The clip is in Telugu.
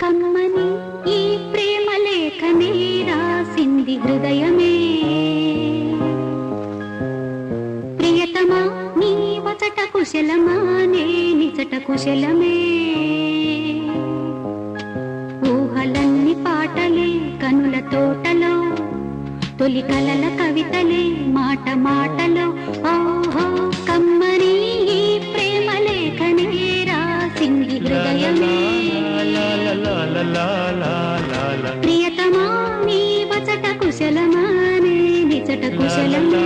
కమ్మని ఈ ప్రేమ లేఖనే రాసింది హృదయమే. ప్రియతమా నీ వచట కుశలమా నే నిచట కుశలమే. ఊహలన్ని పాటలే కనుల తోటలో, తొలి కలల కవితలే మాట మాటలో. ఓహో కమ్మని ఈ ప్రేమ లేఖనే రాసింది హృదయమే. ప్రియతమా నీ వచట కుశలమా నే నిచట కుశలమే.